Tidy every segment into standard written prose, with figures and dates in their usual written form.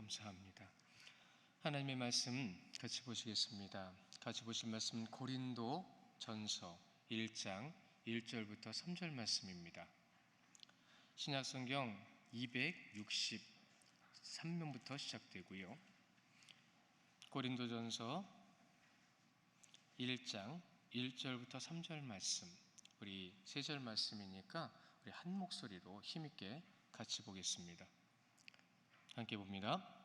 감사합니다. 하나님의 말씀 같이 보시겠습니다. 같이 보실 말씀은 고린도 전서 1장 1절부터 3절 말씀입니다. 신약성경 263면부터 시작되고요. 고린도전서 1장 1절부터 3절 말씀, 우리 3절 말씀이니까 우리 한 목소리로 힘있게 같이 보겠습니다. 함께 봅니다.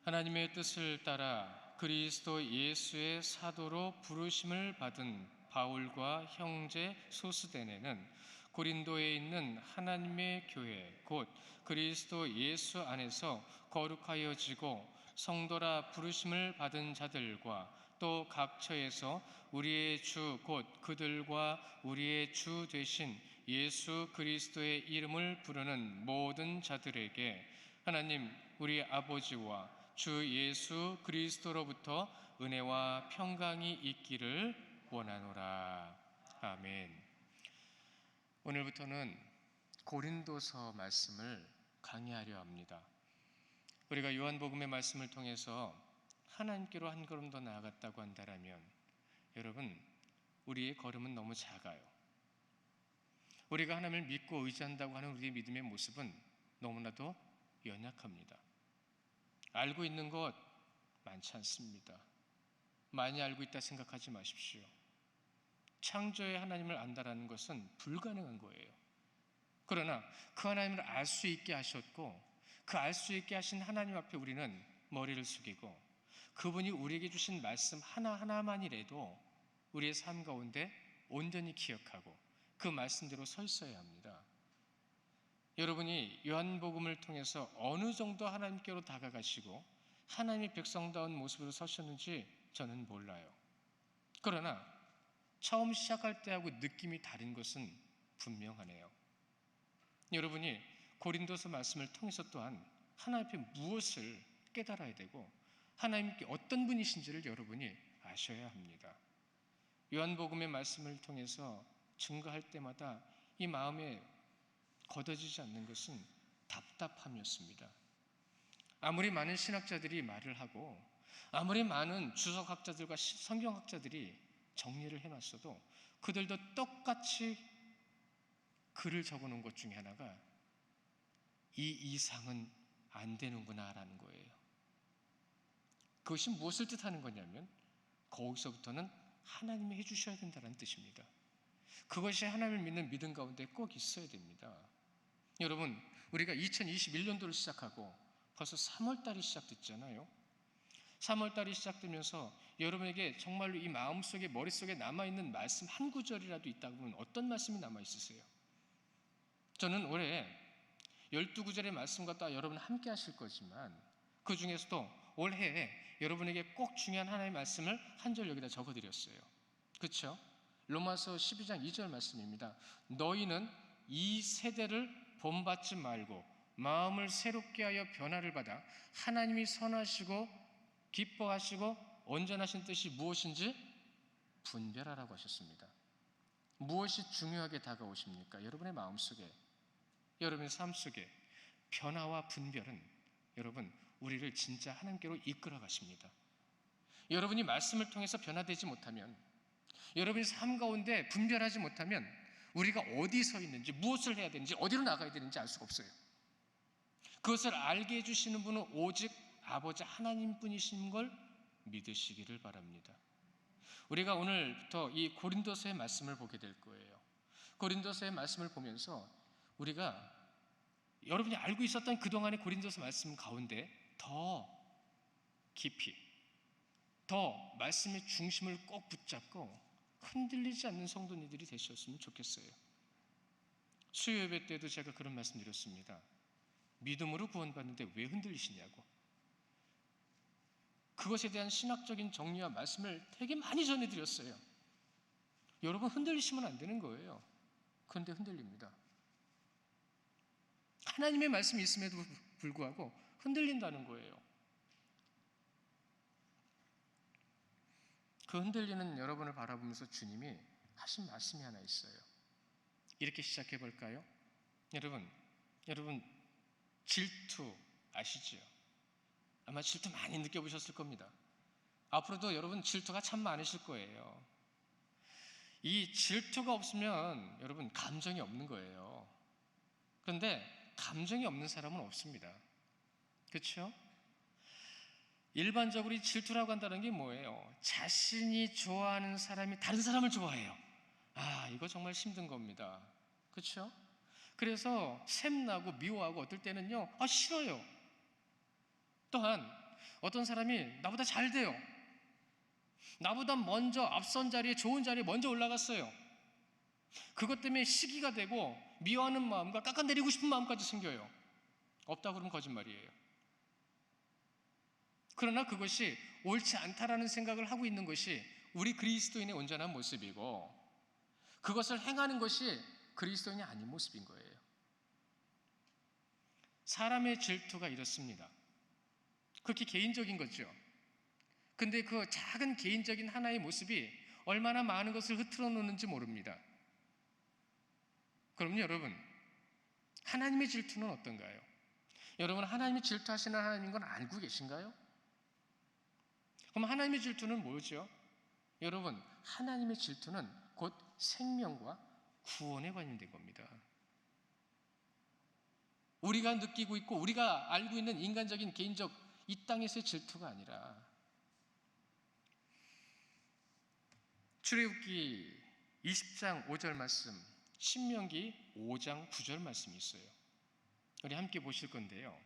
하나님의 뜻을 따라 그리스도 예수의 사도로 부르심을 받은 바울과 형제 소스데네는 고린도에 있는 하나님의 교회 곧 그리스도 예수 안에서 거룩하여지고 성도라 부르심을 받은 자들과 또 각 처에서 우리의 주 곧 그들과 우리의 주 되신 예수 그리스도의 이름을 부르는 모든 자들에게 하나님 우리 아버지와 주 예수 그리스도로부터 은혜와 평강이 있기를 원하노라. 아멘. 오늘부터는 고린도서 말씀을 강의하려 합니다. 우리가 요한복음의 말씀을 통해서 하나님께로 한 걸음 더 나아갔다고 한다면 여러분, 우리의 걸음은 너무 작아요. 우리가 하나님을 믿고 의지한다고 하는 우리의 믿음의 모습은 너무나도 연약합니다. 알고 있는 것 많지 않습니다. 많이 알고 있다 생각하지 마십시오. 창조의 하나님을 안다라는 것은 불가능한 거예요. 그러나 그 하나님을 알 수 있게 하셨고 그 알 수 있게 하신 하나님 앞에 우리는 머리를 숙이고 그분이 우리에게 주신 말씀 하나하나만이라도 우리의 삶 가운데 온전히 기억하고 그 말씀대로 서 있어야 합니다. 여러분이 요한복음을 통해서 어느 정도 하나님께로 다가가시고 하나님의 백성다운 모습으로 서셨는지 저는 몰라요. 그러나 처음 시작할 때하고 느낌이 다른 것은 분명하네요. 여러분이 고린도서 말씀을 통해서 또한 하나님 앞에 무엇을 깨달아야 되고 하나님께 어떤 분이신지를 여러분이 아셔야 합니다. 요한복음의 말씀을 통해서 증거할 때마다 이 마음에 걷어지지 않는 것은 답답함이었습니다. 아무리 많은 신학자들이 말을 하고 아무리 많은 주석학자들과 성경학자들이 정리를 해놨어도 그들도 똑같이 글을 적어놓은 것 중에 하나가 이 이상은 안 되는구나라는 거예요. 그것이 무엇을 뜻하는 거냐면 거기서부터는 하나님이 해주셔야 된다는 뜻입니다. 그것이 하나님을 믿는 믿음 가운데 꼭 있어야 됩니다. 여러분, 우리가 2021년도를 시작하고 벌써 3월달이 시작됐잖아요. 3월달이 시작되면서 여러분에게 정말로 이 마음속에 머릿속에 남아있는 말씀 한 구절이라도 있다고 하면 어떤 말씀이 남아있으세요? 저는 올해 12구절의 말씀과 또 여러분 함께 하실 거지만 그 중에서도 올해에 여러분에게 꼭 중요한 하나님의 말씀을 한 절 여기다 적어드렸어요. 그렇죠? 로마서 12장 2절 말씀입니다. 너희는 이 세대를 본받지 말고 마음을 새롭게 하여 변화를 받아 하나님이 선하시고 기뻐하시고 온전하신 뜻이 무엇인지 분별하라고 하셨습니다. 무엇이 중요하게 다가오십니까? 여러분의 마음속에, 여러분의 삶 속에 변화와 분별은 여러분 우리를 진짜 하나님께로 이끌어 가십니다. 여러분이 말씀을 통해서 변화되지 못하면, 여러분의 삶 가운데 분별하지 못하면 우리가 어디 서 있는지, 무엇을 해야 되는지, 어디로 나가야 되는지 알 수가 없어요. 그것을 알게 해주시는 분은 오직 아버지 하나님뿐이신 걸 믿으시기를 바랍니다. 우리가 오늘부터 이 고린도서의 말씀을 보게 될 거예요. 고린도서의 말씀을 보면서 우리가 여러분이 알고 있었던 그동안의 고린도서 말씀 가운데 더 깊이, 더 말씀의 중심을 꼭 붙잡고 흔들리지 않는 성도님들이 되셨으면 좋겠어요. 수요 예배 때도 제가 그런 말씀 드렸습니다. 믿음으로 구원받는데 왜 흔들리시냐고. 그것에 대한 신학적인 정리와 말씀을 되게 많이 전해드렸어요. 여러분 흔들리시면 안 되는 거예요. 그런데 흔들립니다. 하나님의 말씀이 있음에도 불구하고 흔들린다는 거예요. 그 흔들리는 여러분을 바라보면서 주님이 하신 말씀이 하나 있어요. 이렇게 시작해 볼까요? 여러분 질투 아시죠? 아마 질투 많이 느껴보셨을 겁니다. 앞으로도 여러분 질투가 참 많으실 거예요. 이 질투가 없으면 여러분 감정이 없는 거예요. 그런데 감정이 없는 사람은 없습니다. 그렇죠? 일반적으로 이 질투라고 한다는 게 뭐예요? 자신이 좋아하는 사람이 다른 사람을 좋아해요. 이거 정말 힘든 겁니다. 그렇죠? 그래서 샘나고 미워하고 어떨 때는요, 싫어요. 또한 어떤 사람이 나보다 잘 돼요. 나보다 먼저 앞선 자리에, 좋은 자리에 먼저 올라갔어요. 그것 때문에 시기가 되고 미워하는 마음과 깎아내리고 싶은 마음까지 생겨요. 없다 그러면 거짓말이에요. 그러나 그것이 옳지 않다라는 생각을 하고 있는 것이 우리 그리스도인의 온전한 모습이고, 그것을 행하는 것이 그리스도인이 아닌 모습인 거예요. 사람의 질투가 이렇습니다. 그렇게 개인적인 거죠. 근데 그 작은 개인적인 하나의 모습이 얼마나 많은 것을 흐트러 놓는지 모릅니다. 그럼 여러분, 하나님의 질투는 어떤가요? 여러분, 하나님이 질투하시는 하나님인 건 알고 계신가요? 그럼 하나님의 질투는 뭐죠? 여러분, 하나님의 질투는 곧 생명과 구원에 관련된 겁니다. 우리가 느끼고 있고 우리가 알고 있는 인간적인 개인적 이 땅에서의 질투가 아니라, 출애굽기 20장 5절 말씀, 신명기 5장 9절 말씀이 있어요. 우리 함께 보실 건데요,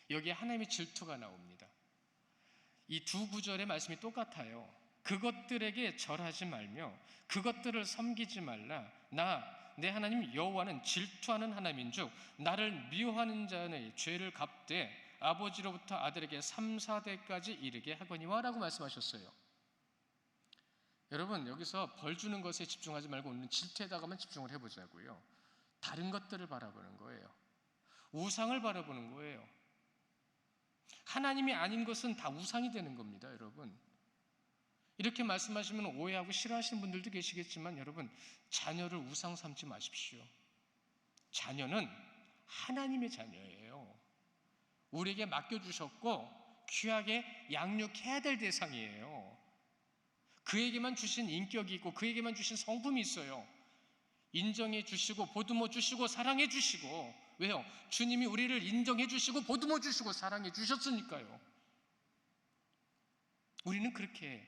여기에 하나님의 질투가 나옵니다. 이 두 구절의 말씀이 똑같아요. 그것들에게 절하지 말며 그것들을 섬기지 말라. 내 하나님 여호와는 질투하는 하나님인즉 나를 미워하는 자의 죄를 갚되 아버지로부터 아들에게 3, 4대까지 이르게 하거니와 라고 말씀하셨어요. 여러분, 여기서 벌 주는 것에 집중하지 말고 오늘 질투에다가만 집중을 해보자고요. 다른 것들을 바라보는 거예요. 우상을 바라보는 거예요. 하나님이 아닌 것은 다 우상이 되는 겁니다, 여러분. 이렇게 말씀하시면 오해하고 싫어하시는 분들도 계시겠지만, 여러분, 자녀를 우상 삼지 마십시오. 자녀는 하나님의 자녀예요. 우리에게 맡겨주셨고 귀하게 양육해야 될 대상이에요. 그에게만 주신 인격이 있고 그에게만 주신 성품이 있어요. 인정해 주시고 보듬어 주시고 사랑해 주시고, 왜요? 주님이 우리를 인정해 주시고 보듬어 주시고 사랑해 주셨으니까요. 우리는 그렇게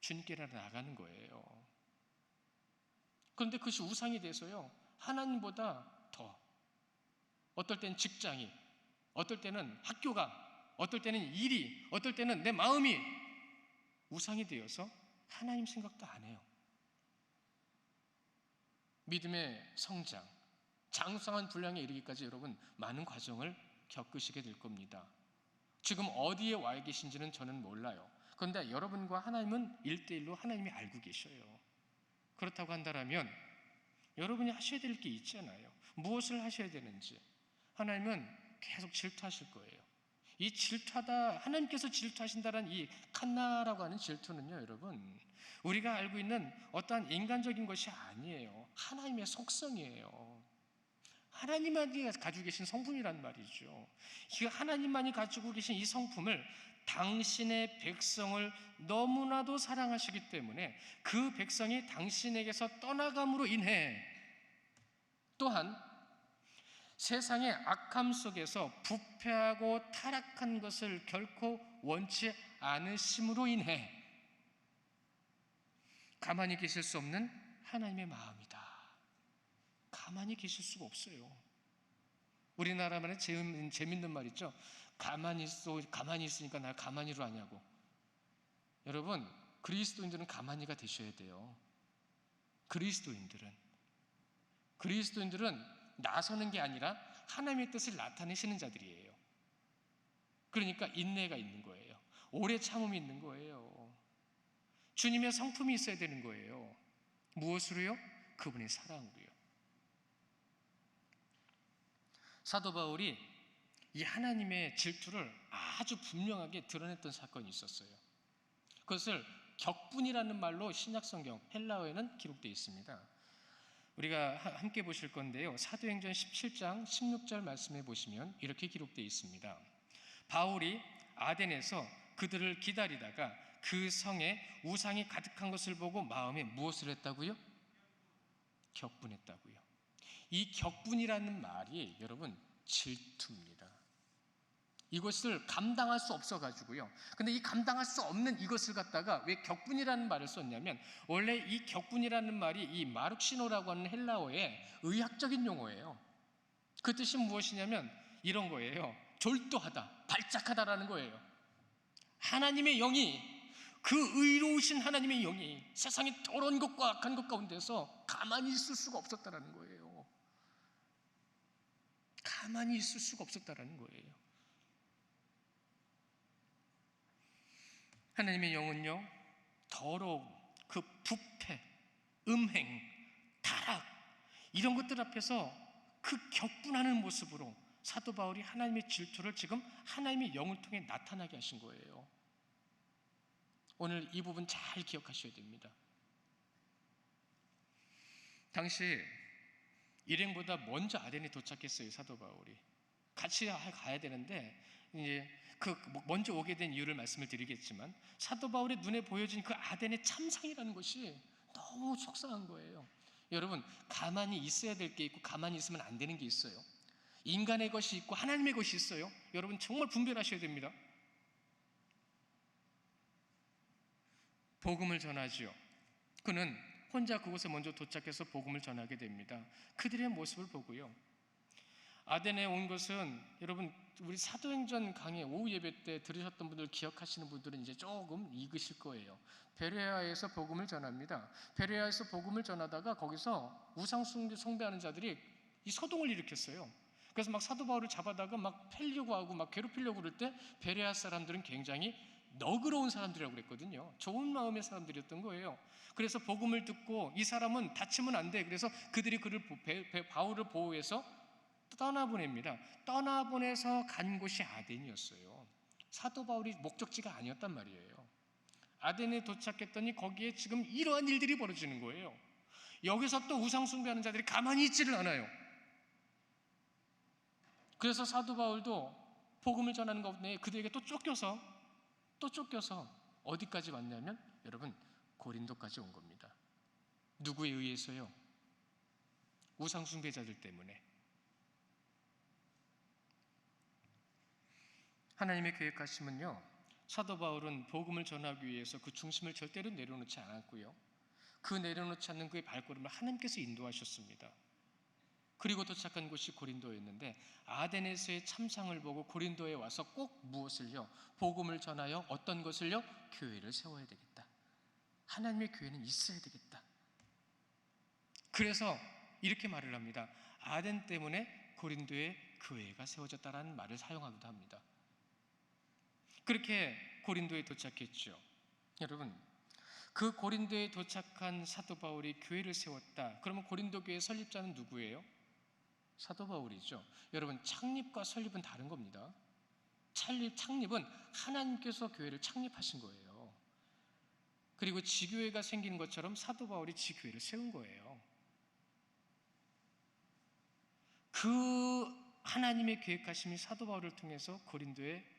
주님께로 나가는 거예요. 그런데 그것이 우상이 돼서요, 하나님보다 더, 어떨 때는 직장이, 어떨 때는 학교가, 어떨 때는 일이, 어떨 때는 내 마음이 우상이 되어서 하나님 생각도 안 해요. 믿음의 성장, 장성한 분량에 이르기까지 여러분 많은 과정을 겪으시게 될 겁니다. 지금 어디에 와 계신지는 저는 몰라요. 그런데 여러분과 하나님은 1대1로 하나님이 알고 계셔요. 그렇다고 한다면 여러분이 하셔야 될 게 있잖아요. 무엇을 하셔야 되는지. 하나님은 계속 질투하실 거예요. 이 질투하다, 하나님께서 질투하신다는 이 칸나라고 하는 질투는요, 여러분, 우리가 알고 있는 어떠한 인간적인 것이 아니에요. 하나님의 속성이에요. 하나님만이 가지고 계신 성품이란 말이죠. 하나님만이 가지고 계신 이 성품을 당신의 백성을 너무나도 사랑하시기 때문에 그 백성이 당신에게서 떠나감으로 인해, 또한 세상의 악함 속에서 부패하고 타락한 것을 결코 원치 않으심으로 인해 가만히 계실 수 없는 하나님의 마음이다. 가만히 계실 수가 없어요. 우리나라만의 재밌는 말 있죠. 가만히 있으니까 날 가만히로 하냐고. 여러분, 그리스도인들은 가만히가 되셔야 돼요. 그리스도인들은 나서는 게 아니라 하나님의 뜻을 나타내시는 자들이에요. 그러니까 인내가 있는 거예요. 오래 참음이 있는 거예요. 주님의 성품이 있어야 되는 거예요. 무엇으로요? 그분의 사랑으로요. 사도 바울이 이 하나님의 질투를 아주 분명하게 드러냈던 사건이 있었어요. 그것을 격분이라는 말로 신약성경 헬라어에는 기록되어 있습니다. 우리가 함께 보실 건데요, 사도행전 17장 16절 말씀에 보시면 이렇게 기록되어 있습니다. 바울이 아덴에서 그들을 기다리다가 그 성에 우상이 가득한 것을 보고 마음에 무엇을 했다고요? 격분했다고요. 이 격분이라는 말이 여러분 질투입니다. 이것을 감당할 수 없어가지고요. 근데 이 감당할 수 없는 이것을 갖다가 왜 격분이라는 말을 썼냐면, 원래 이 격분이라는 말이 이 마룩시노라고 하는 헬라어의 의학적인 용어예요. 그 뜻이 무엇이냐면 이런 거예요. 졸도하다, 발작하다라는 거예요. 하나님의 영이, 그 의로우신 하나님의 영이 세상의 더러운 것과 악한 것 가운데서 가만히 있을 수가 없었다라는 거예요. 가만히 있을 수가 없었다라는 거예요. 하나님의 영은요, 더러움, 그 부패, 음행, 타락, 이런 것들 앞에서 그 격분하는 모습으로 사도 바울이 하나님의 질투를 지금 하나님의 영을 통해 나타나게 하신 거예요. 오늘 이 부분 잘 기억하셔야 됩니다. 당시 일행보다 먼저 아덴에 도착했어요. 사도 바울이 같이 가야 되는데 이제 그 먼저 오게 된 이유를 말씀을 드리겠지만, 사도 바울의 눈에 보여진 그 아덴의 참상이라는 것이 너무 속상한 거예요. 여러분, 가만히 있어야 될 게 있고 가만히 있으면 안 되는 게 있어요. 인간의 것이 있고 하나님의 것이 있어요. 여러분 정말 분별하셔야 됩니다. 복음을 전하지요. 그는 혼자 그곳에 먼저 도착해서 복음을 전하게 됩니다. 그들의 모습을 보고요, 아덴에 온 것은, 여러분 우리 사도행전 강의 오후 예배 때 들으셨던 분들, 기억하시는 분들은 이제 조금 익으실 거예요. 베레아에서 복음을 전합니다. 베레아에서 복음을 전하다가 거기서 우상 숭배하는 자들이 이 소동을 일으켰어요. 그래서 막 사도 바울을 잡아다가 막 패려고 하고 막 괴롭히려고 그럴 때 베레아 사람들은 굉장히 너그러운 사람들이라고 그랬거든요. 좋은 마음의 사람들이었던 거예요. 그래서 복음을 듣고 이 사람은 다치면 안 돼. 그래서 그들이 바울을 보호해서 떠나보냅니다. 떠나보내서 간 곳이 아덴이었어요. 사도 바울이 목적지가 아니었단 말이에요. 아덴에 도착했더니 거기에 지금 이러한 일들이 벌어지는 거예요. 여기서 또 우상 숭배하는 자들이 가만히 있지를 않아요. 그래서 사도 바울도 복음을 전하는 가운데 그들에게 또 쫓겨서 어디까지 왔냐면, 여러분 고린도까지 온 겁니다. 누구에 의해서요? 우상 숭배자들 때문에. 하나님의 계획하심은요, 사도 바울은 복음을 전하기 위해서 그 중심을 절대로 내려놓지 않았고요, 그 내려놓지 않는 그의 발걸음을 하나님께서 인도하셨습니다. 그리고 도착한 곳이 고린도였는데, 아덴에서의 참상을 보고 고린도에 와서 꼭 무엇을요? 복음을 전하여 어떤 것을요? 교회를 세워야 되겠다. 하나님의 교회는 있어야 되겠다. 그래서 이렇게 말을 합니다. 아덴 때문에 고린도에 교회가 세워졌다라는 말을 사용하기도 합니다. 그렇게 고린도에 도착했죠. 여러분, 그 고린도에 도착한 사도 바울이 교회를 세웠다. 그러면 고린도 교회 설립자는 누구예요? 사도 바울이죠. 여러분, 창립과 설립은 다른 겁니다. 창립은 하나님께서 교회를 창립하신 거예요. 그리고 지교회가 생기는 것처럼 사도 바울이 지교회를 세운 거예요. 그 하나님의 계획하심이 사도 바울을 통해서 고린도에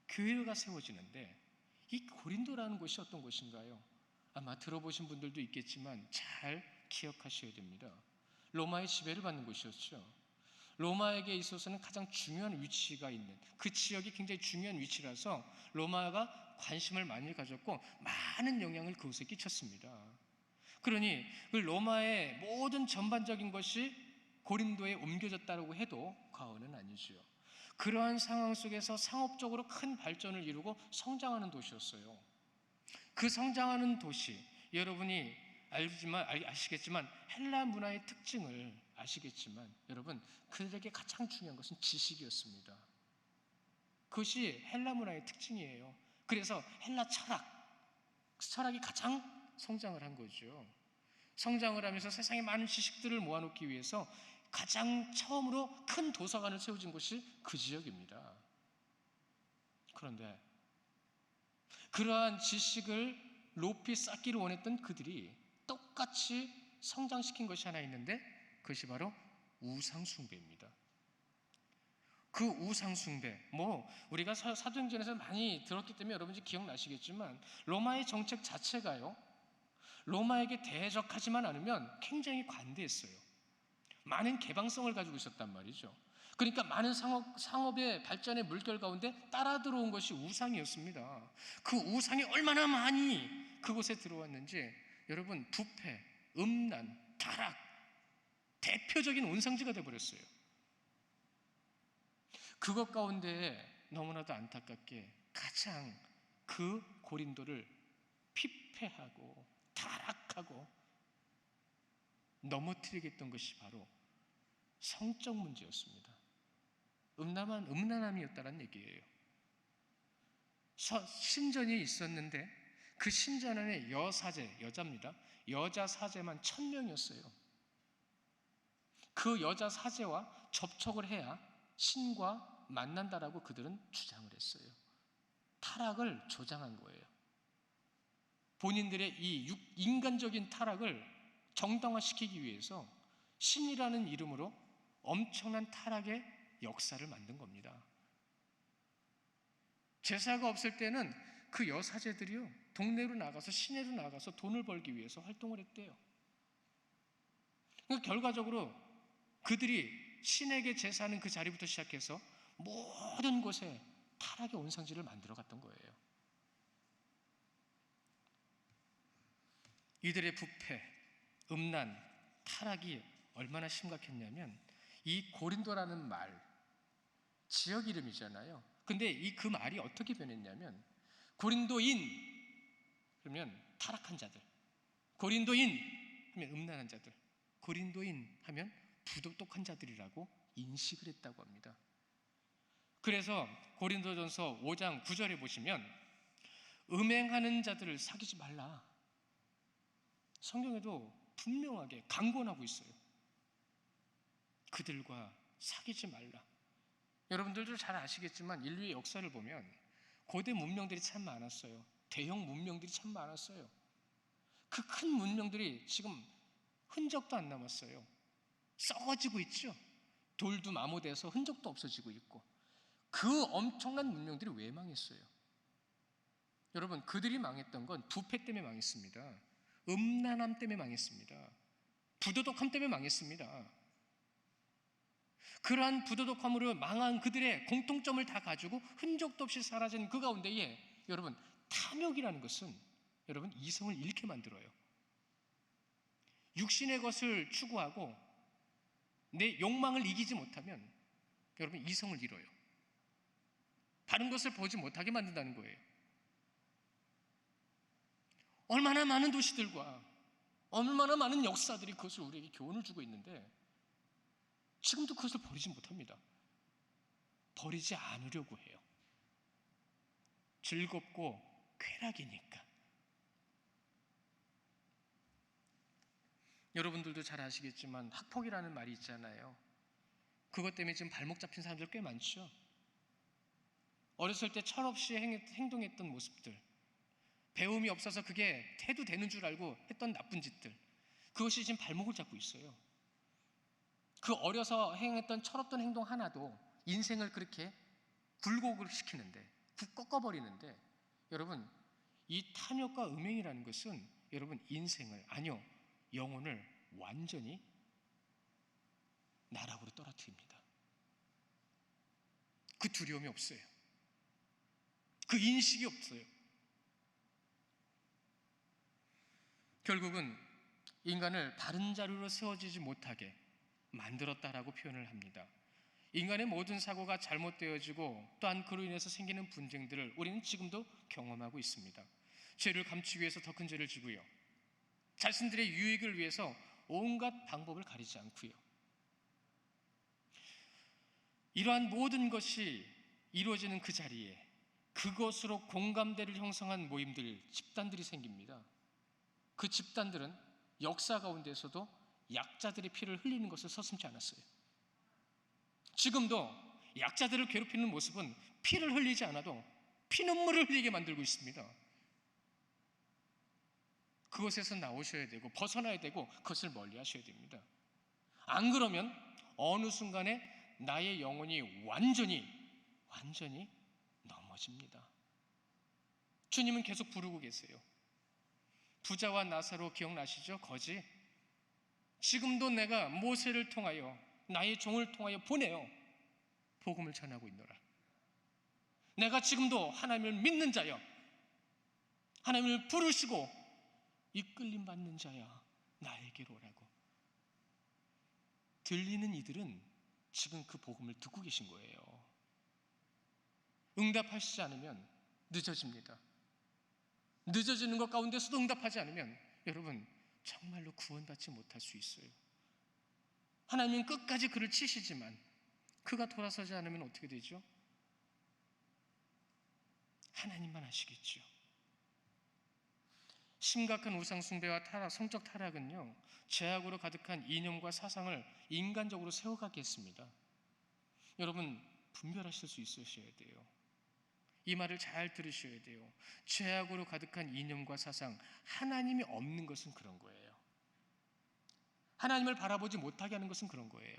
교회가 세워지는데, 이 고린도라는 곳이 어떤 곳인가요? 아마 들어보신 분들도 있겠지만 잘 기억하셔야 됩니다. 로마의 지배를 받는 곳이었죠. 로마에게 있어서는 가장 중요한 위치가 있는, 그 지역이 굉장히 중요한 위치라서 로마가 관심을 많이 가졌고 많은 영향을 그곳에 끼쳤습니다. 그러니 그 로마의 모든 전반적인 것이 고린도에 옮겨졌다고 해도 과언은 아니죠. 그러한 상황 속에서 상업적으로 큰 발전을 이루고 성장하는 도시였어요. 그 성장하는 도시, 여러분이 아시겠지만 헬라 문화의 특징을 아시겠지만, 여러분 그들에게 가장 중요한 것은 지식이었습니다. 그것이 헬라 문화의 특징이에요. 그래서 헬라 철학이 가장 성장을 한 거죠. 성장을 하면서 세상에 많은 지식들을 모아놓기 위해서 가장 처음으로 큰 도서관을 세워진 곳이 그 지역입니다. 그런데 그러한 지식을 높이 쌓기를 원했던 그들이 똑같이 성장시킨 것이 하나 있는데, 그것이 바로 우상숭배입니다. 그 우상 숭배, 우리가 사도행전에서 많이 들었기 때문에 여러분이 기억나시겠지만 로마의 정책 자체가요, 로마에게 대적하지만 않으면 굉장히 관대했어요. 많은 개방성을 가지고 있었단 말이죠. 그러니까 많은 상업의 발전의 물결 가운데 따라 들어온 것이 우상이었습니다. 그 우상이 얼마나 많이 그곳에 들어왔는지 여러분, 부패, 음란, 타락, 대표적인 온상지가 되어버렸어요. 그것 가운데 너무나도 안타깝게 가장 그 고린도를 피폐하고 타락하고 넘어뜨리게 했던 것이 바로 성적 문제였습니다. 음란함이었다는 얘기예요. 신전이 있었는데 그 신전 안에 여자입니다. 여자 사제만 1000명이었어요. 그 여자 사제와 접촉을 해야 신과 만난다라고 그들은 주장을 했어요. 타락을 조장한 거예요. 본인들의 이 인간적인 타락을 정당화시키기 위해서 신이라는 이름으로 엄청난 타락의 역사를 만든 겁니다. 제사가 없을 때는 그 여사제들이요, 동네로 나가서 시내로 나가서 돈을 벌기 위해서 활동을 했대요. 그러니까 결과적으로 그들이 신에게 제사하는 그 자리부터 시작해서 모든 곳에 타락의 온상지를 만들어 갔던 거예요. 이들의 부패, 음란, 타락이 얼마나 심각했냐면 이 고린도라는 말, 지역 이름이잖아요. 근데 그 말이 어떻게 변했냐면 고린도인 그러면 타락한 자들, 고린도인 하면 음란한 자들, 고린도인 하면 부도덕한 자들이라고 인식을 했다고 합니다. 그래서 고린도전서 5장 9절에 보시면 음행하는 자들을 사귀지 말라, 성경에도 분명하게 강권하고 있어요. 그들과 사귀지 말라. 여러분들도 잘 아시겠지만 인류의 역사를 보면 고대 문명들이 참 많았어요. 대형 문명들이 참 많았어요. 그 큰 문명들이 지금 흔적도 안 남았어요. 썩어지고 있죠. 돌도 마모돼서 흔적도 없어지고 있고, 그 엄청난 문명들이 왜 망했어요? 여러분, 그들이 망했던 건 부패 때문에 망했습니다. 음란함 때문에 망했습니다. 부도덕함 때문에 망했습니다. 그러한 부도덕함으로 망한 그들의 공통점을 다 가지고 흔적도 없이 사라진 그 가운데에 여러분, 탐욕이라는 것은 여러분 이성을 잃게 만들어요. 육신의 것을 추구하고 내 욕망을 이기지 못하면 여러분 이성을 잃어요. 바른 것을 보지 못하게 만든다는 거예요. 얼마나 많은 도시들과 얼마나 많은 역사들이 그것을 우리에게 교훈을 주고 있는데 지금도 그것을 버리지 못합니다. 버리지 않으려고 해요. 즐겁고 쾌락이니까. 여러분들도 잘 아시겠지만 학폭이라는 말이 있잖아요. 그것 때문에 지금 발목 잡힌 사람들 꽤 많죠. 어렸을 때 철없이 행동했던 모습들, 배움이 없어서 그게 해도 되는 줄 알고 했던 나쁜 짓들, 그것이 지금 발목을 잡고 있어요. 그 어려서 행했던 철없던 행동 하나도 인생을 그렇게 굴곡을 시키는데, 꺾어버리는데, 여러분 이 탐욕과 음행이라는 것은 여러분 인생을, 아니요 영혼을 완전히 나락으로 떨어뜨립니다. 그 두려움이 없어요. 그 인식이 없어요. 결국은 인간을 바른 자리로 세워지지 못하게 만들었다라고 표현을 합니다. 인간의 모든 사고가 잘못되어지고 또한 그로 인해서 생기는 분쟁들을 우리는 지금도 경험하고 있습니다. 죄를 감추기 위해서 더 큰 죄를 지고요, 자신들의 유익을 위해서 온갖 방법을 가리지 않고요. 이러한 모든 것이 이루어지는 그 자리에 그것으로 공감대를 형성한 모임들, 집단들이 생깁니다. 그 집단들은 역사 가운데서도 약자들의 피를 흘리는 것을 서슴지 않았어요. 지금도 약자들을 괴롭히는 모습은 피를 흘리지 않아도 피눈물을 흘리게 만들고 있습니다. 그것에서 나오셔야 되고 벗어나야 되고 그것을 멀리 하셔야 됩니다. 안 그러면 어느 순간에 나의 영혼이 완전히 넘어집니다. 주님은 계속 부르고 계세요. 부자와 나사로 기억나시죠? 거지. 지금도 내가 모세를 통하여 나의 종을 통하여 보내어 복음을 전하고 있노라. 내가 지금도 하나님을 믿는 자여, 하나님을 부르시고 이끌림 받는 자야, 나에게로 오라고. 들리는 이들은 지금 그 복음을 듣고 계신 거예요. 응답하시지 않으면 늦어집니다. 늦어지는 것 가운데서도 응답하지 않으면 여러분 정말로 구원받지 못할 수 있어요. 하나님은 끝까지 그를 치시지만 그가 돌아서지 않으면 어떻게 되죠? 하나님만 하시겠죠. 심각한 우상 숭배와 성적 타락은요, 죄악으로 가득한 이념과 사상을 인간적으로 세워가게 했습니다. 여러분 분별하실 수 있으셔야 돼요. 이 말을 잘 들으셔야 돼요. 죄악으로 가득한 이념과 사상, 하나님이 없는 것은 그런 거예요. 하나님을 바라보지 못하게 하는 것은 그런 거예요.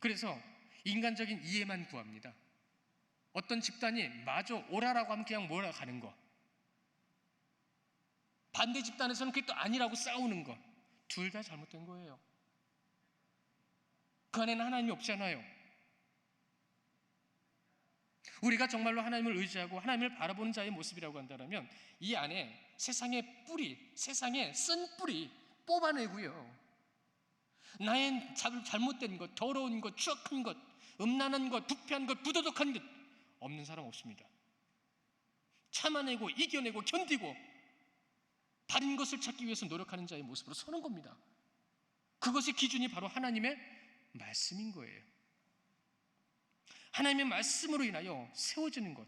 그래서 인간적인 이해만 구합니다. 어떤 집단이 마저 오라라고 하면 그냥 몰아가는 거, 반대 집단에서는 그게 또 아니라고 싸우는 것, 둘 다 잘못된 거예요. 그 안에는 하나님이 없잖아요. 우리가 정말로 하나님을 의지하고 하나님을 바라보는 자의 모습이라고 한다면 이 안에 세상의 뿌리, 세상의 쓴 뿌리 뽑아내고요, 나의 잘못된 것, 더러운 것, 추악한 것, 음란한 것, 부패한 것, 부도덕한 것 없는 사람 없습니다. 참아내고 이겨내고 견디고 바른 것을 찾기 위해서 노력하는 자의 모습으로 서는 겁니다. 그것의 기준이 바로 하나님의 말씀인 거예요. 하나님의 말씀으로 인하여 세워지는 것,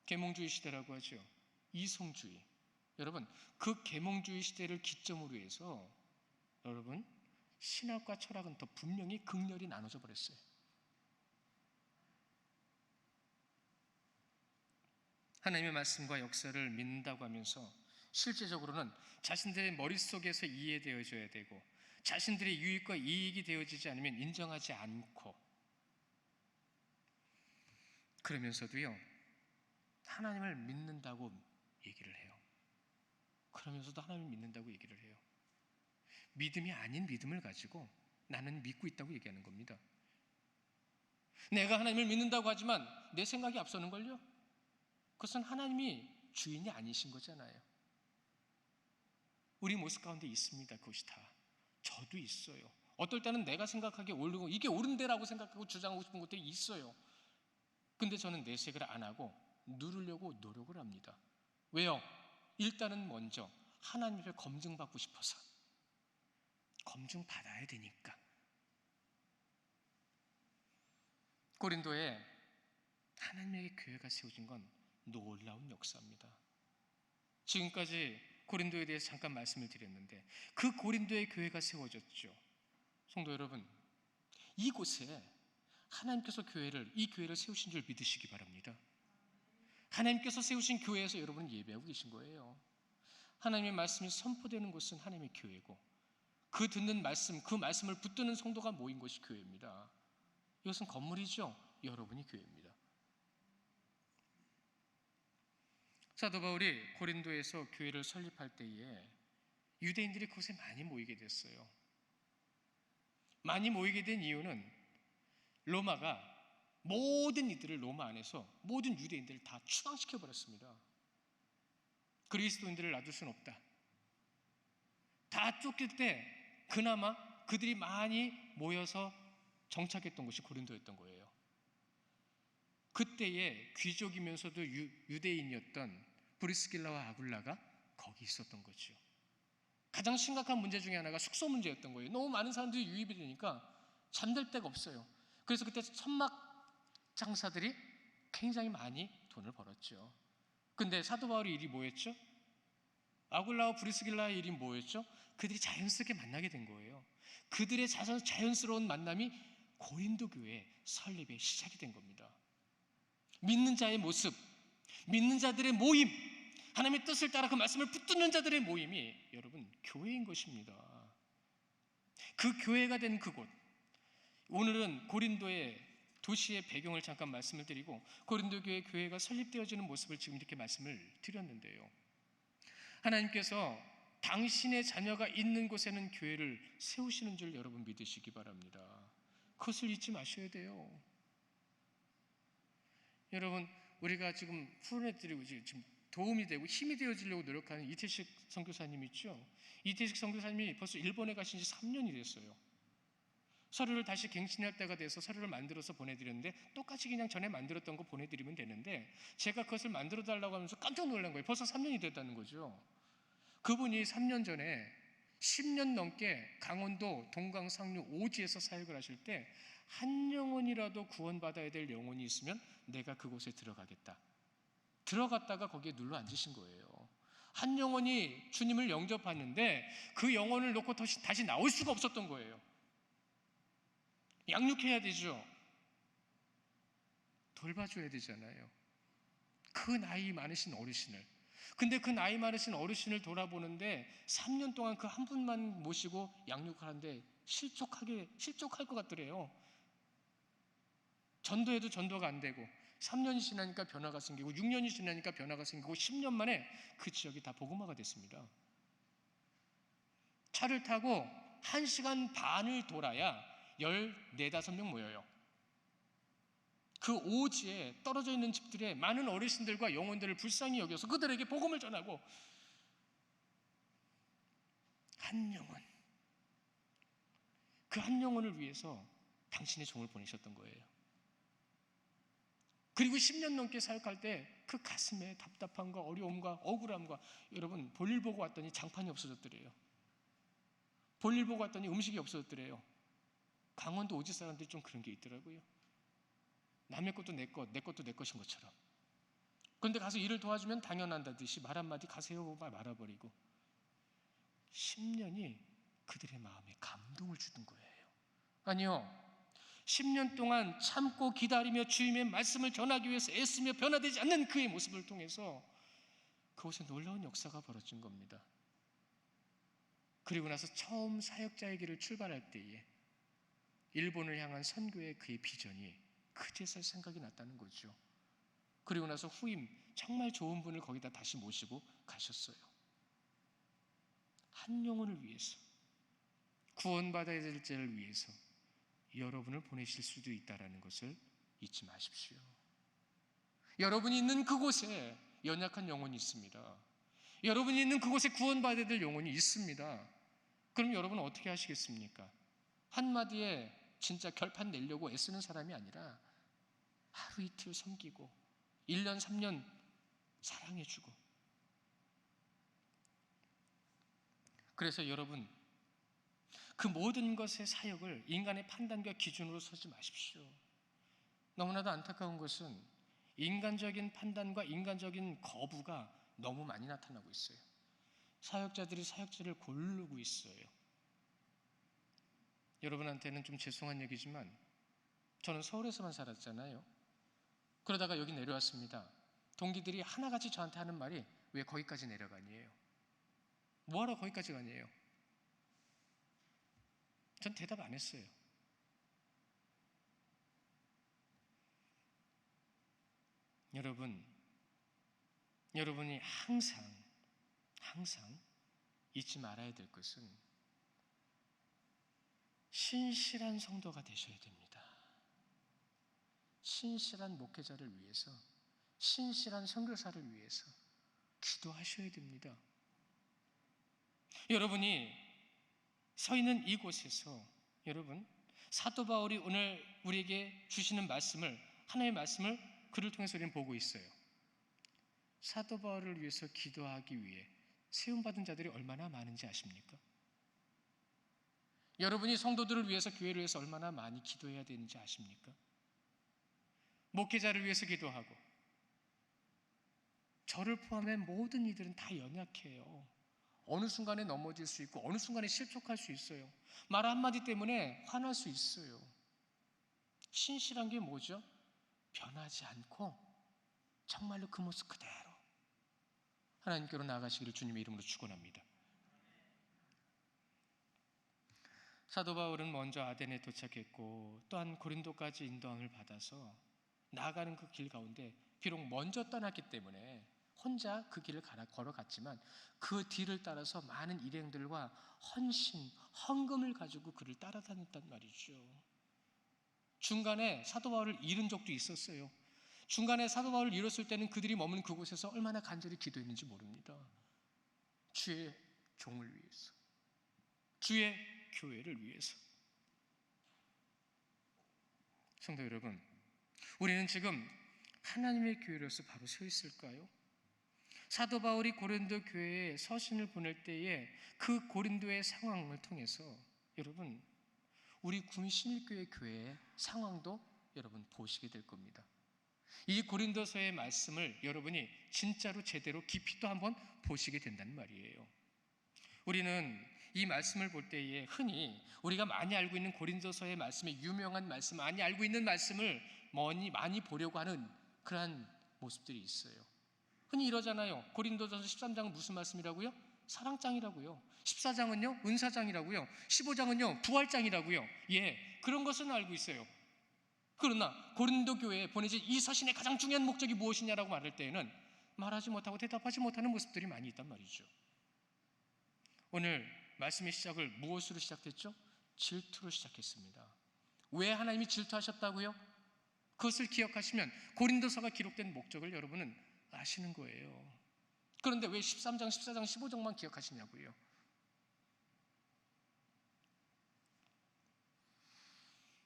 계몽주의 시대라고 하죠. 이성주의. 여러분 그 계몽주의 시대를 기점으로 해서 여러분 신학과 철학은 더 분명히 극렬히 나눠져 버렸어요. 하나님의 말씀과 역사를 믿는다고 하면서 실제적으로는 자신들의 머릿속에서 이해되어져야 되고 자신들의 유익과 이익이 되어지지 않으면 인정하지 않고, 그러면서도요 하나님을 믿는다고 얘기를 해요. 그러면서도 하나님을 믿는다고 얘기를 해요. 믿음이 아닌 믿음을 가지고 나는 믿고 있다고 얘기하는 겁니다. 내가 하나님을 믿는다고 하지만 내 생각이 앞서는걸요? 그것은 하나님이 주인이 아니신 거잖아요. 우리 모습 가운데 있습니다. 그것이 다. 저도 있어요. 어떨 때는 내가 생각하기에 옳고 이게 옳은데라고 생각하고 주장하고 싶은 것들이 있어요. 근데 저는 내색을 안 하고 누르려고 노력을 합니다. 왜요? 일단은 먼저 하나님 앞에 검증받고 싶어서. 검증받아야 되니까. 고린도에 하나님의 교회가 세워진 건 놀라운 역사입니다. 지금까지 고린도에 대해서 잠깐 말씀을 드렸는데 그 고린도의 교회가 세워졌죠. 성도 여러분, 이곳에 하나님께서 이 교회를 세우신 줄 믿으시기 바랍니다. 하나님께서 세우신 교회에서 여러분은 예배하고 계신 거예요. 하나님의 말씀이 선포되는 곳은 하나님의 교회고 그 듣는 말씀, 그 말씀을 붙드는 성도가 모인 것이 교회입니다. 이것은 건물이죠. 여러분이 교회입니다. 사도 바울이 고린도에서 교회를 설립할 때에 유대인들이 그곳에 많이 모이게 됐어요. 많이 모이게 된 이유는 로마가 모든 이들을 로마 안에서 모든 유대인들을 다 추방시켜 버렸습니다. 그리스도인들을 놔둘 수는 없다. 다 쫓길 때 그나마 그들이 많이 모여서 정착했던 곳이 고린도였던 거예요. 그때에 귀족이면서도 유대인이었던 브리스길라와 아굴라가 거기 있었던 거죠. 가장 심각한 문제 중에 하나가 숙소 문제였던 거예요. 너무 많은 사람들이 유입이 되니까 잠들 데가 없어요. 그래서 그때 천막 장사들이 굉장히 많이 돈을 벌었죠. 근데 사도 바울의 일이 뭐였죠? 아굴라와 브리스길라의 일이 뭐였죠? 그들이 자연스럽게 만나게 된 거예요. 그들의 자연스러운 만남이 고린도 교회 설립의 시작이 된 겁니다. 믿는 자의 모습, 믿는 자들의 모임, 하나님의 뜻을 따라 그 말씀을 붙드는 자들의 모임이 여러분 교회인 것입니다. 그 교회가 된 그곳, 오늘은 고린도의 도시의 배경을 잠깐 말씀을 드리고 고린도 교회가 설립되어지는 모습을 지금 이렇게 말씀을 드렸는데요. 하나님께서 당신의 자녀가 있는 곳에는 교회를 세우시는 줄 여러분 믿으시기 바랍니다. 그것을 잊지 마셔야 돼요. 여러분, 우리가 지금 후원해드리고 지금 도움이 되고 힘이 되어지려고 노력하는 이태식 선교사님 있죠? 이태식 선교사님이 벌써 일본에 가신 지 3년이 됐어요. 서류를 다시 갱신할 때가 돼서 서류를 만들어서 보내드렸는데 똑같이 그냥 전에 만들었던 거 보내드리면 되는데 제가 그것을 만들어 달라고 하면서 깜짝 놀란 거예요. 벌써 3년이 됐다는 거죠. 그분이 3년 전에 10년 넘게 강원도 동강상류 오지에서 사역을 하실 때 한 영혼이라도 구원받아야 될 영혼이 있으면 내가 그곳에 들어가겠다. 들어갔다가 거기에 눌러 앉으신 거예요. 한 영혼이 주님을 영접하는데 그 영혼을 놓고 다시 나올 수가 없었던 거예요. 양육해야 되죠. 돌봐줘야 되잖아요. 그 나이 많으신 어르신을. 근데 그 나이 많으신 어르신을 돌아보는데 3년 동안 그 한 분만 모시고 양육을 하는데 실족할 것 같더래요. 전도해도 전도가 안 되고 3년이 지나니까 변화가 생기고 6년이 지나니까 변화가 생기고 10년 만에 그 지역이 다 복음화가 됐습니다. 차를 타고 1시간 반을 돌아야 14, 15명 모여요. 그 오지에 떨어져 있는 집들의 많은 어르신들과 영혼들을 불쌍히 여겨서 그들에게 복음을 전하고 한 영혼, 그 한 영혼을 위해서 당신의 종을 보내셨던 거예요. 그리고 10년 넘게 사역할 때 그 가슴에 답답함과 어려움과 억울함과 여러분 볼일 보고 왔더니 장판이 없어졌더래요. 볼일 보고 왔더니 음식이 없어졌더래요. 강원도 오지 사람들이 좀 그런 게 있더라고요. 남의 것도 내 것, 내 것도 내 것인 것처럼. 그런데 가서 일을 도와주면 당연한다듯이 말 한마디 가세요 말아버리고 10년이 그들의 마음에 감동을 주는 거예요. 아니요. 10년 동안 참고 기다리며 주님의 말씀을 전하기 위해서 애쓰며 변화되지 않는 그의 모습을 통해서 그곳에 놀라운 역사가 벌어진 겁니다. 그리고 나서 처음 사역자의 길을 출발할 때에 일본을 향한 선교의 그의 비전이 그제서 생각이 났다는 거죠. 그리고 나서 후임 정말 좋은 분을 거기다 다시 모시고 가셨어요. 한 영혼을 위해서, 구원받아야 될 자를 위해서 여러분을 보내실 수도 있다는 것을 잊지 마십시오. 여러분이 있는 그곳에 연약한 영혼이 있습니다. 여러분이 있는 그곳에 구원받아야 될 영혼이 있습니다. 그럼 여러분은 어떻게 하시겠습니까? 한마디에 진짜 결판 내려고 애쓰는 사람이 아니라 하루 이틀 섬기고 1년 3년 사랑해주고. 그래서 여러분 그 모든 것의 사역을 인간의 판단과 기준으로 서지 마십시오. 너무나도 안타까운 것은 인간적인 판단과 인간적인 거부가 너무 많이 나타나고 있어요. 사역자들이 사역자를 고르고 있어요. 여러분한테는 좀 죄송한 얘기지만 저는 서울에서만 살았잖아요. 그러다가 여기 내려왔습니다. 동기들이 하나같이 저한테 하는 말이 왜 거기까지 내려가니에요? 뭐하러 거기까지 가니에요? 전 대답 안 했어요. 여러분이 항상 잊지 말아야 될 것은 신실한 성도가 되셔야 됩니다. 신실한 목회자를 위해서, 신실한 선교사를 위해서 기도하셔야 됩니다. 여러분이 서 있는 이곳에서 여러분 사도 바울이 오늘 우리에게 주시는 말씀을, 하나님의 말씀을 그를 통해서 우리는 보고 있어요. 사도 바울을 위해서 기도하기 위해 세움받은 자들이 얼마나 많은지 아십니까? 여러분이 성도들을 위해서, 교회를 위해서 얼마나 많이 기도해야 되는지 아십니까? 목회자를 위해서 기도하고, 저를 포함해 모든 이들은 다 연약해요. 어느 순간에 넘어질 수 있고 어느 순간에 실족할 수 있어요. 말 한마디 때문에 화날 수 있어요. 신실한 게 뭐죠? 변하지 않고 정말로 그 모습 그대로 하나님께로 나아가시기를 주님의 이름으로 축원합니다. 사도 바울은 먼저 아덴에 도착했고 또한 고린도까지 인도함을 받아서 나아가는 그 길 가운데 비록 먼저 떠났기 때문에 혼자 그 길을 걸어갔지만 그 뒤를 따라서 많은 일행들과 헌신, 헌금을 가지고 그를 따라다녔단 말이죠. 중간에 사도 바울을 잃은 적도 있었어요. 중간에 사도 바울을 잃었을 때는 그들이 머무는 그곳에서 얼마나 간절히 기도했는지 모릅니다. 주의 종을 위해서, 주의 교회를 위해서. 성도 여러분, 우리는 지금 하나님의 교회로서 바로 서 있을까요? 사도 바울이 고린도 교회에 서신을 보낼 때에 그 고린도의 상황을 통해서 여러분, 우리 군신일교회 교회의 상황도 여러분 보시게 될 겁니다. 이 고린도서의 말씀을 여러분이 진짜로 제대로 깊이 또 한번 보시게 된다는 말이에요. 우리는 이 말씀을 볼 때에 흔히 우리가 많이 알고 있는 고린도서의 말씀의 유명한 말씀, 많이 알고 있는 말씀을 많이 보려고 하는 그러한 모습들이 있어요. 흔히 이러잖아요. 고린도전서 13장은 무슨 말씀이라고요? 사랑장이라고요. 14장은요? 은사장이라고요. 15장은요? 부활장이라고요. 예, 그런 것은 알고 있어요. 그러나 고린도 교회에 보내진 이 서신의 가장 중요한 목적이 무엇이냐라고 말할 때에는 말하지 못하고 대답하지 못하는 모습들이 많이 있단 말이죠. 오늘 말씀의 시작을 무엇으로 시작됐죠? 질투로 시작했습니다. 왜 하나님이 질투하셨다고요? 그것을 기억하시면 고린도서가 기록된 목적을 여러분은 아시는 거예요. 그런데 왜 13장, 14장, 15장만 기억하시냐고요?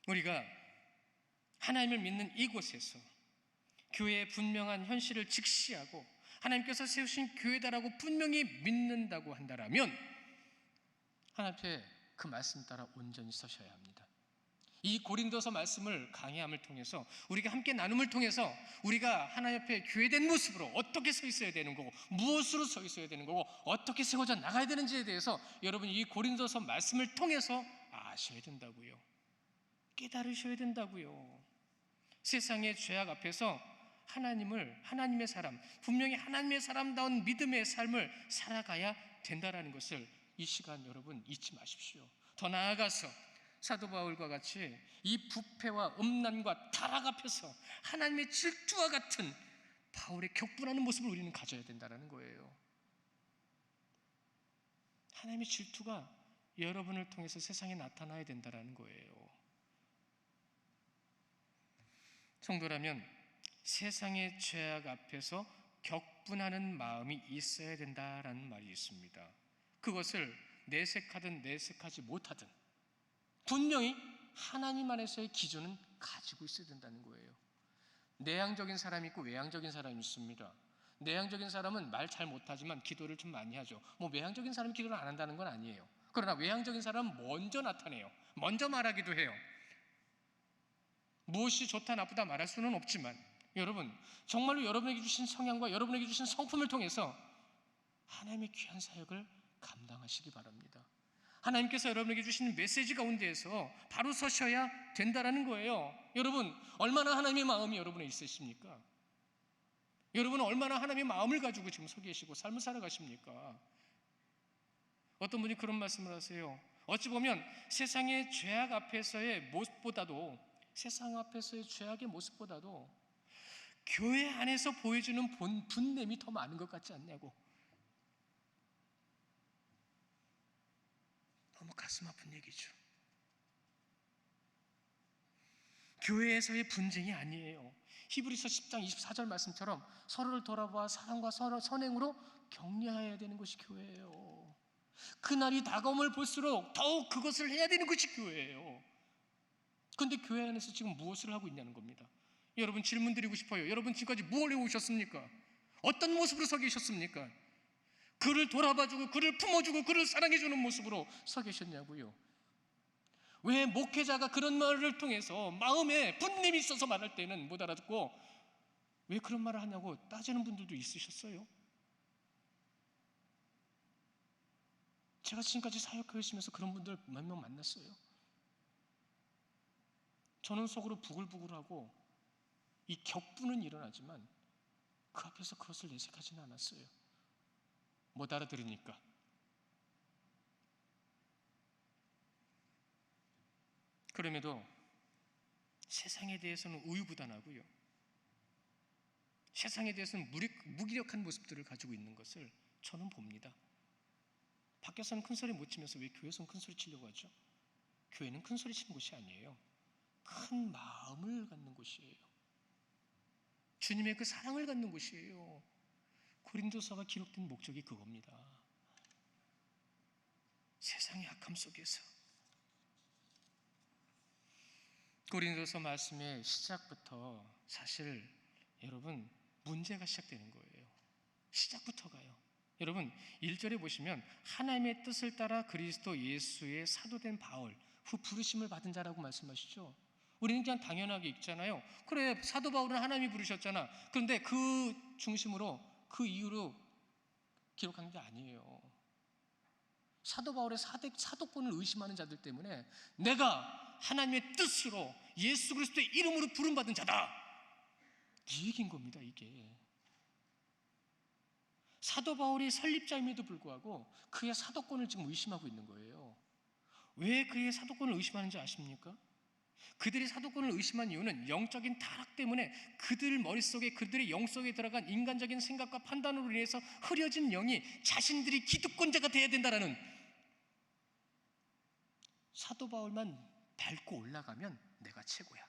우리가 하나님을 믿는 이곳에서 교회의 분명한 현실을 직시하고 하나님께서 세우신 교회다라고 분명히 믿는다고 한다면 하나님 앞에 그 말씀 따라 온전히 서셔야 합니다. 이 고린도서 말씀을 강해함을 통해서 우리가 함께 나눔을 통해서 우리가 하나님 앞에 교회된 모습으로 어떻게 서 있어야 되는 거고 무엇으로 서 있어야 되는 거고 어떻게 세워져 나가야 되는지에 대해서 여러분이 이 고린도서 말씀을 통해서 아셔야 된다고요. 깨달으셔야 된다고요. 세상의 죄악 앞에서 하나님의 사람, 분명히 하나님의 사람다운 믿음의 삶을 살아가야 된다라는 것을 이 시간 여러분 잊지 마십시오. 더 나아가서 사도 바울과 같이 이 부패와 음란과 타락 앞에서 하나님의 질투와 같은 바울의 격분하는 모습을 우리는 가져야 된다는 거예요. 하나님의 질투가 여러분을 통해서 세상에 나타나야 된다는 거예요. 성도라면 세상의 죄악 앞에서 격분하는 마음이 있어야 된다라는 말이 있습니다. 그것을 내색하든 내색하지 못하든 분명히 하나님 안에서의 기준은 가지고 있어야 된다는 거예요. 내향적인 사람이 있고 외향적인 사람이 있습니다. 내향적인 사람은 말 잘 못하지만 기도를 좀 많이 하죠. 외향적인 사람이 기도를 안 한다는 건 아니에요. 그러나 외향적인 사람은 먼저 나타내요. 먼저 말하기도 해요. 무엇이 좋다 나쁘다 말할 수는 없지만 여러분 정말로 여러분에게 주신 성향과 여러분에게 주신 성품을 통해서 하나님의 귀한 사역을 감당하시기 바랍니다. 하나님께서 여러분에게 주신 메시지 가운데에서 바로 서셔야 된다라는 거예요. 여러분 얼마나 하나님의 마음이 여러분에 있으십니까? 여러분은 얼마나 하나님의 마음을 가지고 지금 서 계시고 삶을 살아가십니까? 어떤 분이 그런 말씀을 하세요. 어찌 보면 세상의 죄악 앞에서의 모습보다도 세상 앞에서의 죄악의 모습보다도 교회 안에서 보여주는 분냄이 더 많은 것 같지 않냐고. 너무 가슴 아픈 얘기죠. 교회에서의 분쟁이 아니에요. 히브리서 10장 24절 말씀처럼 서로를 돌아보아 사랑과 선행으로 격려해야 되는 것이 교회예요. 그날이 다가옴을 볼수록 더욱 그것을 해야 되는 것이 교회예요. 그런데 교회 안에서 지금 무엇을 하고 있냐는 겁니다. 여러분 질문 드리고 싶어요. 여러분 지금까지 무엇을 해오셨습니까? 어떤 모습으로 서 계셨습니까? 그를 돌아봐주고 그를 품어주고 그를 사랑해주는 모습으로 서 계셨냐고요. 왜 목회자가 그런 말을 통해서 마음에 분냄이 있어서 말할 때는 못 알아듣고 왜 그런 말을 하냐고 따지는 분들도 있으셨어요. 제가 지금까지 사역하고 있으면서 그런 분들 몇 명 만났어요. 저는 속으로 부글부글하고 이 격분은 일어나지만 그 앞에서 그것을 내색하지는 않았어요. 못 알아들으니까. 그럼에도 세상에 대해서는 우유부단하고요, 세상에 대해서는 무기력한 모습들을 가지고 있는 것을 저는 봅니다. 밖에서는 큰 소리 못 치면서 왜 교회에서는 큰 소리 치려고 하죠? 교회는 큰 소리 치는 곳이 아니에요. 큰 마음을 갖는 곳이에요. 주님의 그 사랑을 갖는 곳이에요. 고린도서가 기록된 목적이 그겁니다. 세상의 악함 속에서 고린도서 말씀의 시작부터 사실 여러분 문제가 시작되는 거예요. 시작부터가요. 여러분 1절에 보시면 하나님의 뜻을 따라 그리스도 예수의 사도된 바울 후 부르심을 받은 자라고 말씀하시죠. 우리는 그냥 당연하게 읽잖아요. 그래, 사도 바울은 하나님이 부르셨잖아. 그런데 그 중심으로, 그 이유로 기록한 게 아니에요. 사도 바울의 사도권을 의심하는 자들 때문에 내가 하나님의 뜻으로 예수 그리스도의 이름으로 부름받은 자다, 이 얘기인 겁니다. 이게 사도 바울이 설립자임에도 불구하고 그의 사도권을 지금 의심하고 있는 거예요. 왜 그의 사도권을 의심하는지 아십니까? 그들이 사도권을 의심한 이유는 영적인 타락 때문에 그들 머릿속에, 그들의 영속에 들어간 인간적인 생각과 판단으로 인해서 흐려진 영이 자신들이 기득권자가 돼야 된다라는, 사도 바울만 밟고 올라가면 내가 최고야,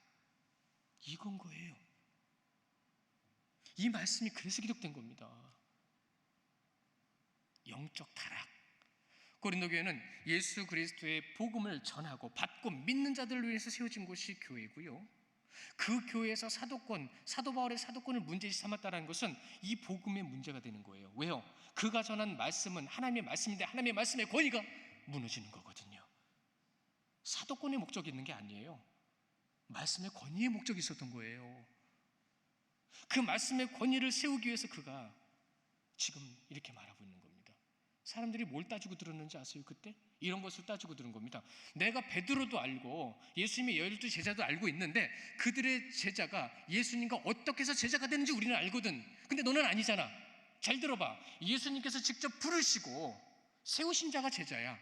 이건 거예요. 이 말씀이 그래서 기록된 겁니다. 영적 타락. 고린도 교회는 예수 그리스도의 복음을 전하고 받고 믿는 자들을 위해서 세워진 곳이 교회고요, 그 교회에서 사도권, 사도 바울의 사도권을 문제시 삼았다는 것은 이 복음의 문제가 되는 거예요. 왜요? 그가 전한 말씀은 하나님의 말씀인데 하나님의 말씀의 권위가 무너지는 거거든요. 사도권의 목적이 있는 게 아니에요. 말씀의 권위의 목적이 있었던 거예요. 그 말씀의 권위를 세우기 위해서 그가 지금 이렇게 말하고 있는 겁니다. 사람들이 뭘 따지고 들었는지 아세요? 그때 이런 것을 따지고 들은 겁니다. 내가 베드로도 알고 예수님의 12 제자도 알고 있는데 그들의 제자가 예수님과 어떻게 해서 제자가 되는지 우리는 알거든. 근데 너는 아니잖아. 잘 들어봐. 예수님께서 직접 부르시고 세우신 자가 제자야.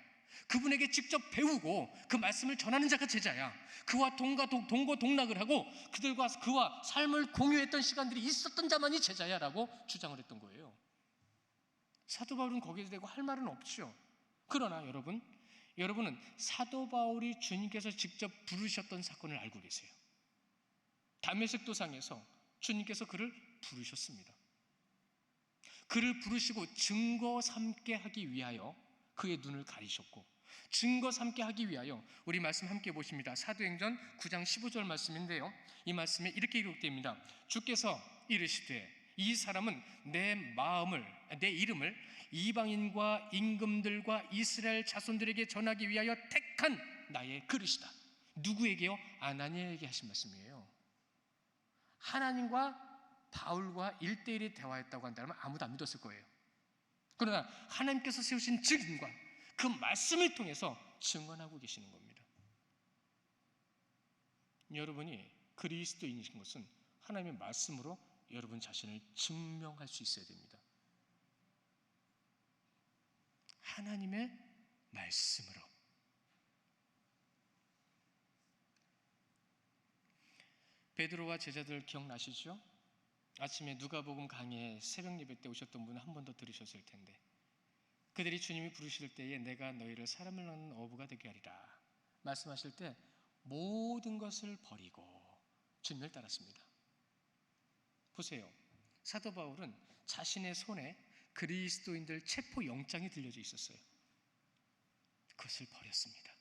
그분에게 직접 배우고 그 말씀을 전하는 자가 제자야. 그와 동거동락을 하고 그들과 그와 삶을 공유했던 시간들이 있었던 자만이 제자야라고 주장을 했던 거예요. 사도 바울은 거기에 대고 할 말은 없죠. 그러나 여러분은 사도 바울이 주님께서 직접 부르셨던 사건을 알고 계세요. 다메섹 도상에서 주님께서 그를 부르셨습니다. 그를 부르시고 증거 삼게 하기 위하여 그의 눈을 가리셨고, 증거 삼게 하기 위하여 우리 말씀 함께 보십니다. 사도행전 9장 15절 말씀인데요, 이 말씀에 이렇게 기록됩니다. 주께서 이르시되 이 사람은 내 이름을 이방인과 임금들과 이스라엘 자손들에게 전하기 위하여 택한 나의 그릇이다. 누구에게요? 아나니아에게 하신 말씀이에요. 하나님과 바울과 1대1이 대화했다고 한다면 아무도 안 믿었을 거예요. 그러나 하나님께서 세우신 증인과 그 말씀을 통해서 증언하고 계시는 겁니다. 여러분이 그리스도인이신 것은 하나님의 말씀으로 여러분 자신을 증명할 수 있어야 됩니다. 하나님의 말씀으로. 베드로와 제자들 기억나시죠? 아침에 누가복음 강의에 새벽 예배 때 오셨던 분은 한 번 더 들으셨을 텐데, 그들이 주님이 부르실 때에 내가 너희를 사람을 낳는 어부가 되게 하리라 말씀하실 때 모든 것을 버리고 주님을 따랐습니다. 보세요. 사도 바울은 자신의 손에 그리스도인들 체포 영장이 들려져 있었어요. 그것을 버렸습니다.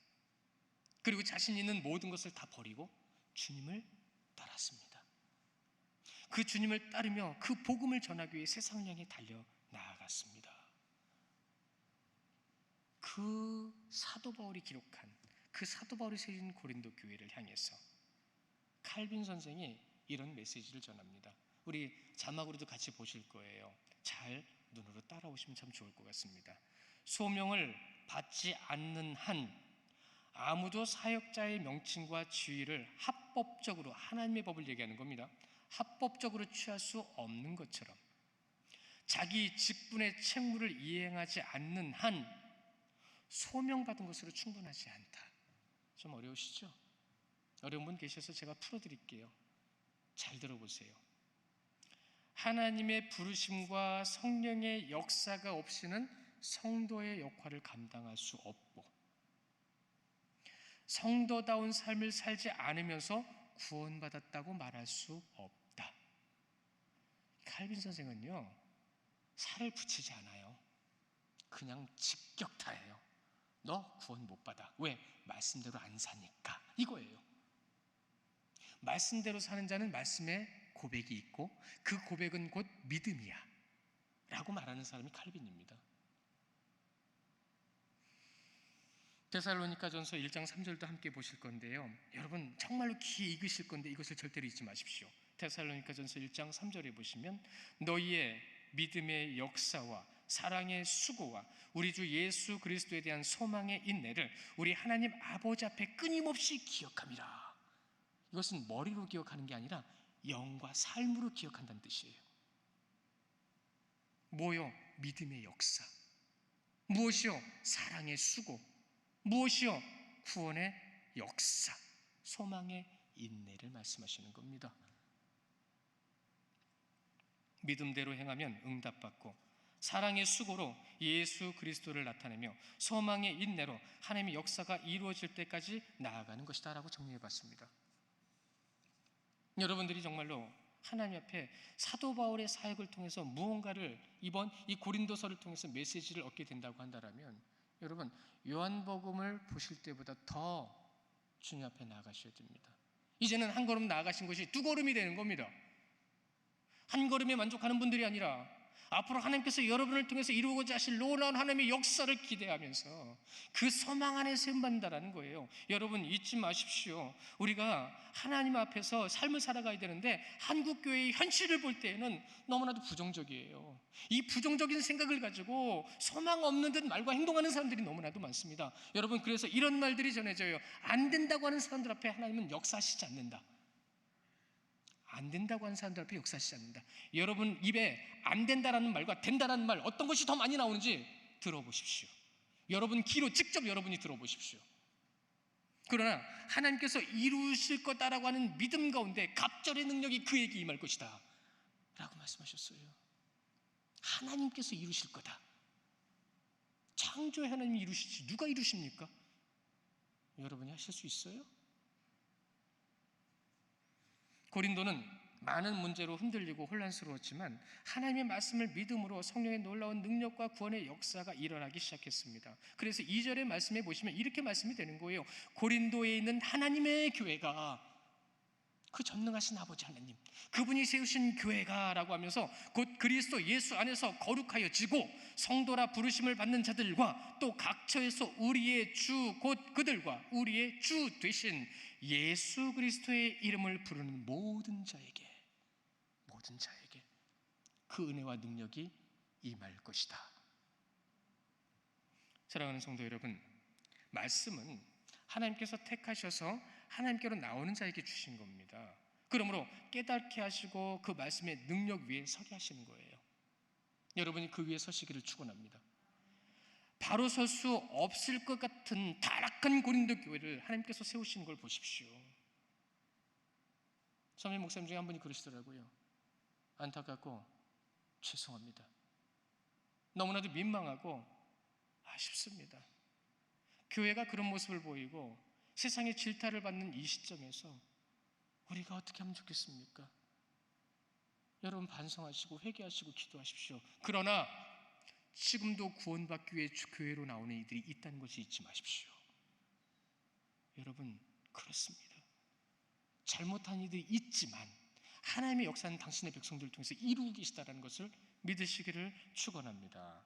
그리고 자신 있는 모든 것을 다 버리고 주님을 따랐습니다. 그 주님을 따르며 그 복음을 전하기 위해 세상을 향해 달려 나아갔습니다. 그 사도 바울이 기록한, 그 사도 바울이 세운 고린도 교회를 향해서 칼빈 선생이 이런 메시지를 전합니다. 우리 자막으로도 같이 보실 거예요. 잘 눈으로 따라오시면 참 좋을 것 같습니다. 소명을 받지 않는 한 아무도 사역자의 명칭과 지위를 합법적으로, 하나님의 법을 얘기하는 겁니다, 합법적으로 취할 수 없는 것처럼 자기 직분의 책무를 이행하지 않는 한 소명받은 것으로 충분하지 않다. 좀 어려우시죠? 어려운 분 계셔서 제가 풀어드릴게요. 잘 들어보세요. 하나님의 부르심과 성령의 역사가 없이는 성도의 역할을 감당할 수 없고, 성도다운 삶을 살지 않으면서 구원받았다고 말할 수 없다. 칼빈 선생은요, 살을 붙이지 않아요. 그냥 직격타예요. 너 구원 못 받아. 왜? 말씀대로 안 사니까. 이거예요. 말씀대로 사는 자는 말씀에 고백이 있고 그 고백은 곧 믿음이야 라고 말하는 사람이 칼빈입니다. 데살로니가전서 1장 3절도 함께 보실 건데요, 여러분 정말로 귀에 익으실 건데 이것을 절대로 잊지 마십시오. 데살로니가전서 1장 3절에 보시면 너희의 믿음의 역사와 사랑의 수고와 우리 주 예수 그리스도에 대한 소망의 인내를 우리 하나님 아버지 앞에 끊임없이 기억함이라. 이것은 머리로 기억하는 게 아니라 영과 삶으로 기억한다는 뜻이에요. 뭐요? 믿음의 역사. 무엇이요? 사랑의 수고. 무엇이요? 구원의 역사, 소망의 인내를 말씀하시는 겁니다. 믿음대로 행하면 응답받고, 사랑의 수고로 예수 그리스도를 나타내며 소망의 인내로 하나님의 역사가 이루어질 때까지 나아가는 것이다 라고 정리해봤습니다. 여러분들이 정말로 하나님 앞에 사도 바울의 사역을 통해서 무언가를 이번 이 고린도서를 통해서 메시지를 얻게 된다고 한다면, 여러분 요한복음을 보실 때보다 더 주님 앞에 나아가셔야 됩니다. 이제는 한 걸음 나아가신 것이 두 걸음이 되는 겁니다. 한 걸음에 만족하는 분들이 아니라 앞으로 하나님께서 여러분을 통해서 이루고자 하실 놀라운 하나님의 역사를 기대하면서 그 소망 안에 세움받는다라는 거예요. 여러분 잊지 마십시오. 우리가 하나님 앞에서 삶을 살아가야 되는데 한국교회의 현실을 볼 때에는 너무나도 부정적이에요. 이 부정적인 생각을 가지고 소망 없는 듯 말과 행동하는 사람들이 너무나도 많습니다. 여러분 그래서 이런 말들이 전해져요. 안 된다고 하는 사람들 앞에 하나님은 역사하시지 않는다. 안 된다고 하는 사람들 앞에 역사하시지 않는다. 여러분 입에 안 된다라는 말과 된다라는 말 어떤 것이 더 많이 나오는지 들어보십시오. 여러분 귀로 직접 여러분이 들어보십시오. 그러나 하나님께서 이루실 거다라고 하는 믿음 가운데 갑절의 능력이 그에게 임할 것이다 라고 말씀하셨어요. 하나님께서 이루실 거다. 창조의 하나님이 이루시지 누가 이루십니까? 여러분이 하실 수 있어요? 고린도는 많은 문제로 흔들리고 혼란스러웠지만 하나님의 말씀을 믿음으로 성령의 놀라운 능력과 구원의 역사가 일어나기 시작했습니다. 그래서 2절의 말씀에 보시면 이렇게 말씀이 되는 거예요. 고린도에 있는 하나님의 교회가, 그 전능하신 아버지 하나님, 그분이 세우신 교회가 라고 하면서 곧 그리스도 예수 안에서 거룩하여지고 성도라 부르심을 받는 자들과 또 각처에서 우리의 주 곧 그들과 우리의 주 되신 예수 그리스도의 이름을 부르는 모든 자에게 그 은혜와 능력이 임할 것이다. 사랑하는 성도 여러분, 말씀은 하나님께서 택하셔서 하나님께로 나오는 자에게 주신 겁니다. 그러므로 깨닫게 하시고 그 말씀의 능력 위에 서게 하시는 거예요. 여러분이 그 위에 서시기를 축원합니다. 바로 설 수 없을 것 같은 타락한 고린도 교회를 하나님께서 세우시는 걸 보십시오. 선배 목사님 중에 한 분이 그러시더라고요. 안타깝고 죄송합니다. 너무나도 민망하고 아쉽습니다. 교회가 그런 모습을 보이고 세상의 질타를 받는 이 시점에서 우리가 어떻게 하면 좋겠습니까? 여러분 반성하시고 회개하시고 기도하십시오. 그러나 지금도 구원받기 위해 교회로 나오는 이들이 있다는 것을 잊지 마십시오. 여러분 그렇습니다. 잘못한 이들이 있지만 하나님의 역사는 당신의 백성들을 통해서 이루고 계시다는 것을 믿으시기를 축원합니다.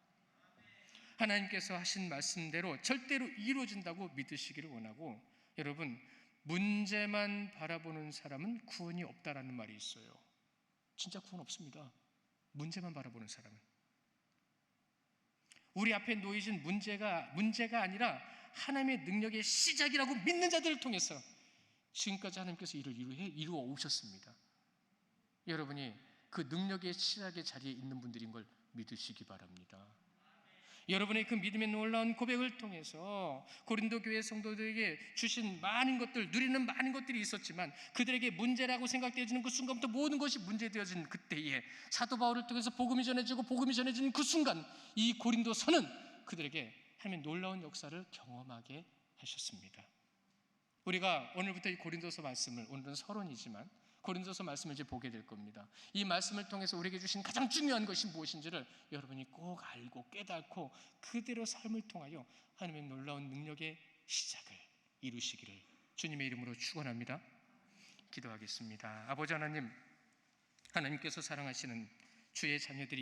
하나님께서 하신 말씀대로 절대로 이루어진다고 믿으시기를 원하고, 여러분 문제만 바라보는 사람은 구원이 없다라는 말이 있어요. 진짜 구원 없습니다. 문제만 바라보는 사람은. 우리 앞에 놓이신 문제가 아니라 하나님의 능력의 시작이라고 믿는 자들을 통해서 지금까지 하나님께서 이를 이루어 오셨습니다. 여러분이 그 능력의 시작의 자리에 있는 분들인 걸 믿으시기 바랍니다. 여러분의 그 믿음의 놀라운 고백을 통해서 고린도 교회 성도들에게 주신 많은 것들, 누리는 많은 것들이 있었지만 그들에게 문제라고 생각되어지는 그 순간부터 모든 것이 문제되어진 그때에 사도 바울을 통해서 복음이 전해지고 복음이 전해지는 그 순간 이 고린도서는 그들에게 하나님의 놀라운 역사를 경험하게 하셨습니다. 우리가 오늘부터 이 고린도서 말씀을, 오늘은 서론이지만 고린도서 말씀을 이제 보게 될 겁니다. 이 말씀을 통해서 우리에게 주신 가장 중요한 것이 무엇인지를 여러분이 꼭 알고 깨닫고 그대로 삶을 통하여 하나님의 놀라운 능력의 시작을 이루시기를 주님의 이름으로 축원합니다. 기도하겠습니다. 아버지 하나님, 하나님께서 사랑하시는 주의 자녀들이